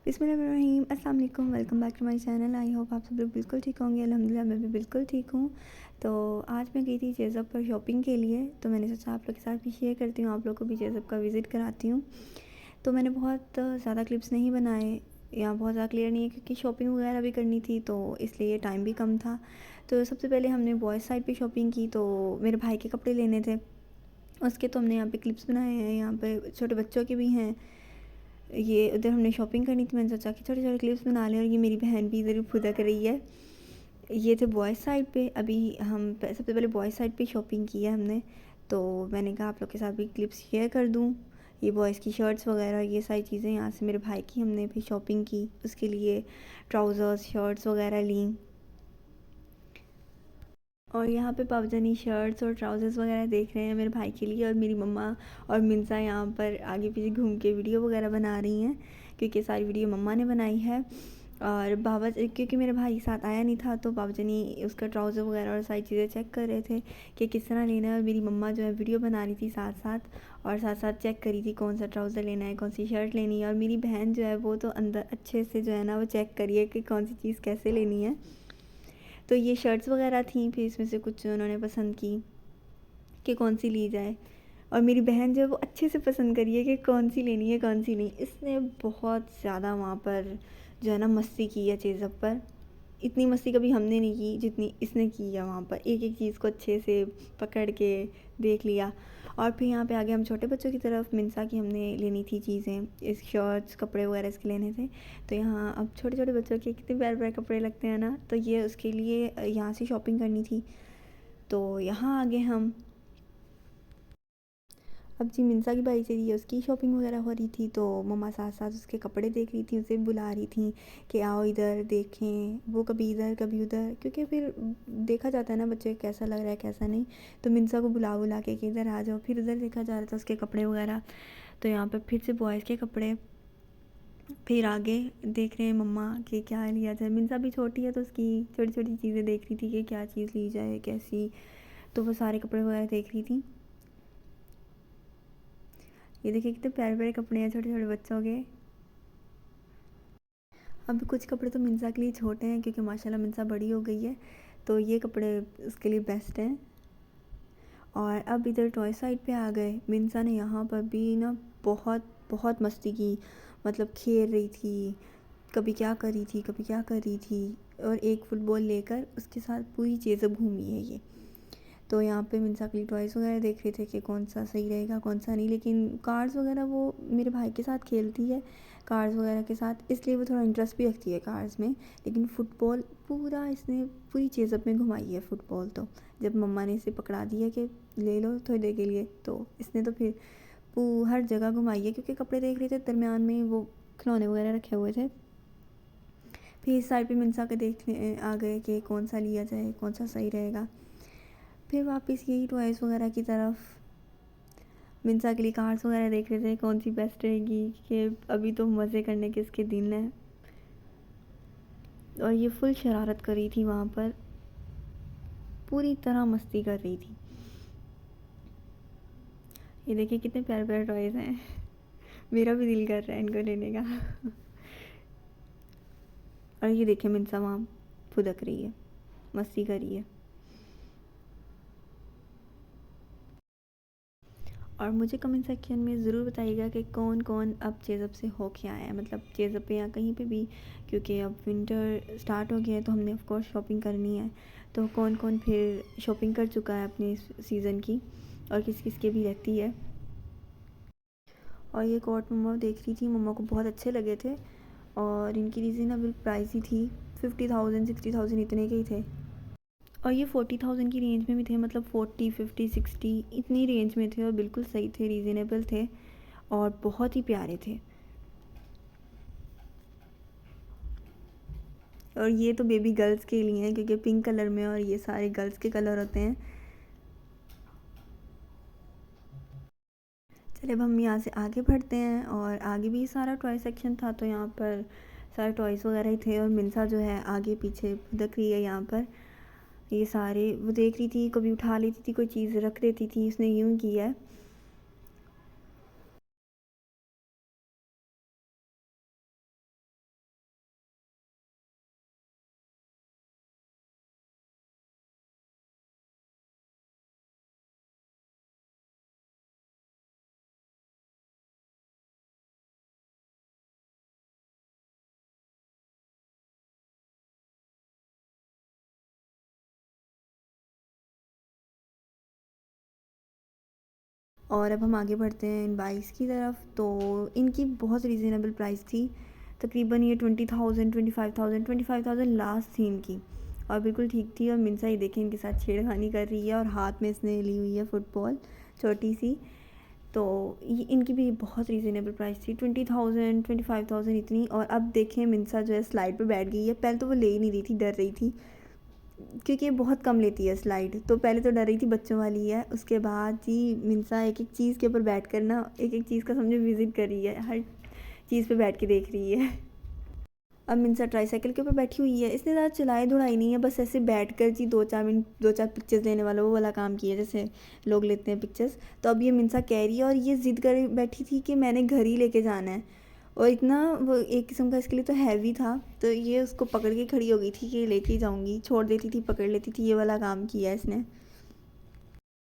बिस्मिल्लाहिर्रहमानिर्रहीम, अस्सलाम वालेकुम, welcome back to my channel. I hope आप सब लोग बिल्कुल ठीक होंगे। अल्हम्दुलिल्लाह मैं भी बिल्कुल ठीक हूँ। तो आज मैं गई थी जेज़ब पर शॉपिंग के लिए, तो मैंने सोचा आप लोग के साथ भी शेयर करती हूँ, आप लोग को भी जेज़ब का विज़िट कराती हूँ। तो मैंने बहुत ज़्यादा क्लिप्स नहीं बनाए या बहुत ज़्यादा क्लियर नहीं है, क्योंकि शॉपिंग वगैरह भी करनी थी, तो इसलिए टाइम भी कम था। तो सबसे पहले हमने बॉयज़ साइड पर शॉपिंग की, तो मेरे भाई के कपड़े लेने थे उसके, तो हमने यहाँ पे क्लिप्स बनाए हैं। यहाँ पे छोटे बच्चों के भी हैं। ये उधर हमने शॉपिंग करनी थी, मैंने सोचा कि छोटे छोटे क्लिप्स बना लें। और ये मेरी बहन भी इधर फुदक रही है। ये थे बॉयज़ साइड पे। अभी हम सबसे पहले बॉयज़ साइड पे शॉपिंग की है हमने, तो मैंने कहा आप लोग के साथ भी क्लिप्स शेयर कर दूँ। ये बॉयज़ की शर्ट्स वगैरह ये सारी चीज़ें, यहाँ से मेरे भाई की हमने भी शॉपिंग की, उसके लिए ट्राउज़र्स शर्ट्स वगैरह ली। और यहाँ पे पापजानी शर्ट्स और ट्राउज़र्स वगैरह देख रहे हैं मेरे भाई के लिए। और मेरी मम्मा और मिन्सा यहाँ पर आगे पीछे घूम के वीडियो वगैरह बना रही हैं, क्योंकि सारी वीडियो मम्मा ने बनाई है। और बाबा, क्योंकि मेरा भाई साथ आया नहीं था, तो बाबाजानी उसका ट्राउज़र वगैरह और सारी चीज़ें चेक कर रहे थे कि किस तरह लेना है। और मेरी मम्मा जो है वीडियो बना रही थी साथ साथ, और साथ साथ चेक करी थी कौन सा ट्राउज़र लेना है, कौन सी शर्ट लेनी है। और मेरी बहन जो है वो तो अंदर अच्छे से जो है ना वो चेक करिए कि कौन सी चीज़ कैसे लेनी है। तो ये शर्ट्स वगैरह थी, फिर इसमें से कुछ उन्होंने पसंद की कि कौन सी ली जाए। और मेरी बहन जो है वो अच्छे से पसंद करी है कि कौन सी लेनी है कौन सी नहीं। इसने बहुत ज़्यादा वहाँ पर जो है ना मस्ती की है चेज़अप पर। इतनी मस्ती कभी हमने नहीं की जितनी इसने की है वहाँ पर। एक एक चीज़ को अच्छे से पकड़ के देख लिया। और फिर यहाँ पे आगे हम छोटे बच्चों की तरफ, मिन्सा की हमने लेनी थी चीज़ें, इस शर्ट्स कपड़े वगैरह इसके लेने थे। तो यहाँ अब छोटे छोटे बच्चों के कितने प्यारे प्यारे कपड़े लगते हैं ना, तो ये उसके लिए यहाँ से शॉपिंग करनी थी। तो यहाँ आगे हम अब जी मिन्सा की बारी चली है, उसकी शॉपिंग वगैरह हो रही थी, तो मम्मा साथ साथ उसके कपड़े देख रही थी, उसे बुला रही थी कि आओ इधर देखें। वो कभी इधर कभी उधर, क्योंकि फिर देखा जाता है ना बच्चे कैसा लग रहा है कैसा नहीं। तो मिन्सा को बुला बुला के कि इधर आ जाओ, फिर उधर देखा जा रहा था उसके कपड़े वगैरह। तो यहाँ पर फिर से बॉयज़ के कपड़े, फिर आगे देख रहे हैं मम्मा कि क्या लिया जाए। मिन्सा भी छोटी है, तो उसकी छोटी छोटी चीज़ें देख रही थी कि क्या चीज़ ली जाए कैसी। तो वो सारे कपड़े वगैरह देख रही थी। ये देखिए कितने प्यारे प्यारे कपड़े हैं छोटे छोटे बच्चों के। अब कुछ कपड़े तो मिन्सा के लिए छोटे हैं, क्योंकि माशाल्लाह मिन्सा बड़ी हो गई है, तो ये कपड़े उसके लिए बेस्ट हैं। और अब इधर टॉय साइड पे आ गए। मिन्सा ने यहाँ पर भी ना बहुत बहुत मस्ती की, मतलब खेल रही थी, कभी क्या कर रही थी कभी क्या कर रही थी। और एक फुटबॉल लेकर उसके साथ पूरी चीज़ें घूमी है ये। तो यहाँ पे मिन्सा के लिए टॉयज़ वगैरह देख रहे थे कि कौन सा सही रहेगा कौन सा नहीं। लेकिन कार्स वगैरह वो मेरे भाई के साथ खेलती है, कार्स वगैरह के साथ, इसलिए वो थोड़ा इंटरेस्ट भी रखती है कार्स में। लेकिन फ़ुटबॉल पूरा इसने पूरी चेज़अप में घुमाई है फ़ुटबॉल। तो जब मम्मा ने इसे पकड़ा दिया कि ले लो थोड़ी देर के लिए, तो इसने तो फिर हर जगह घुमाई है, क्योंकि कपड़े देख रहे थे दरमियान में वो खिलौने वगैरह रखे हुए थे। फिर इस साइड पे मिन्सा के देखने आ गए कि कौन सा लिया जाए कौन सा सही रहेगा। फिर वापस यही टॉयज़ वगैरह की तरफ, मिन्सा के लिए कार्स वगैरह देख रहे थे कौन सी बेस्ट रहेगी, कि अभी तो मज़े करने के इसके दिन हैं। और ये फुल शरारत कर रही थी वहाँ पर, पूरी तरह मस्ती कर रही थी। ये देखिए कितने प्यारे प्यारे टॉयज़ हैं। मेरा भी दिल कर रहा है इनको लेने का। और ये देखिए मिन्सा वहाँ फुदक रही है, मस्ती कर रही है। और मुझे कमेंट सेक्शन में ज़रूर बताइएगा कि कौन कौन अब चेज़अप से हो के आया है, मतलब चेज़अप पे या कहीं पे भी, क्योंकि अब विंटर स्टार्ट हो गया है, तो हमने ऑफ कोर्स शॉपिंग करनी है। तो कौन कौन फिर शॉपिंग कर चुका है अपने सीज़न की, और किस किस के भी रहती है। और ये कोट मम्मा देख रही थी, मम्मा को बहुत अच्छे लगे थे, और इनकी रीज़नेबल प्राइस ही थी। 50,000 60,000 इतने के ही थे। और ये 40,000 की रेंज में भी थे, मतलब 40 50 60 इतनी रेंज में थे, और बिल्कुल सही थे, रीज़नेबल थे, और बहुत ही प्यारे थे। और ये तो बेबी गर्ल्स के लिए हैं, क्योंकि पिंक कलर में, और ये सारे गर्ल्स के कलर होते हैं। चलिए अब हम यहाँ से आगे बढ़ते हैं, और आगे भी सारा टॉय सेक्शन था, तो यहाँ पर सारे टॉयज़ वगैरह ही थे। और मिन्सा जो है आगे पीछे भुदक रही है यहाँ पर। ये सारे वो देख रही थी, कभी उठा लेती थी कोई चीज़ रख देती थी, उसने यूँ किया है। और अब हम आगे बढ़ते हैं इन बाइक्स की तरफ। तो इनकी बहुत रीज़नेबल प्राइस थी, तकरीबन ये 20,000 25,000 लास्ट थी इनकी, और बिल्कुल ठीक थी। और मिनसा ये देखें इनके साथ छेड़खानी कर रही है और हाथ में इसने ली हुई है फुटबॉल छोटी सी। तो ये इनकी भी बहुत रीज़नेबल प्राइस थी, 20,000 25,000 इतनी। और अब देखें मिनसा जो है स्लाइड पे बैठ गई है। पहले तो वो ले ही नहीं रही थी, डर रही थी, क्योंकि ये बहुत कम लेती है स्लाइड। तो पहले तो डर रही थी, बच्चों वाली है। उसके बाद ही मिनसा एक एक चीज़ के ऊपर बैठ कर ना, एक एक चीज़ का समझो विज़िट कर रही है, हर चीज़ पे बैठ के देख रही है। अब मिनसा ट्राईसाइकिल के ऊपर बैठी हुई है। इसने ज़्यादा चलाई धुलाई नहीं है, बस ऐसे बैठ कर जी 2-4 मिनट 2-4 पिक्चर्स लेने वाला वो वाला काम किया जैसे लोग लेते हैं पिक्चर्स। तो अब ये मिनसा कह रही है और ये ज़िद कर बैठी थी कि मैंने घर ही लेके जाना है। और इतना वो एक किस्म का इसके लिए तो हैवी था, तो ये उसको पकड़ के खड़ी हो गई थी कि लेके ही जाऊँगी, छोड़ देती थी, पकड़ लेती थी, ये वाला काम किया इसने।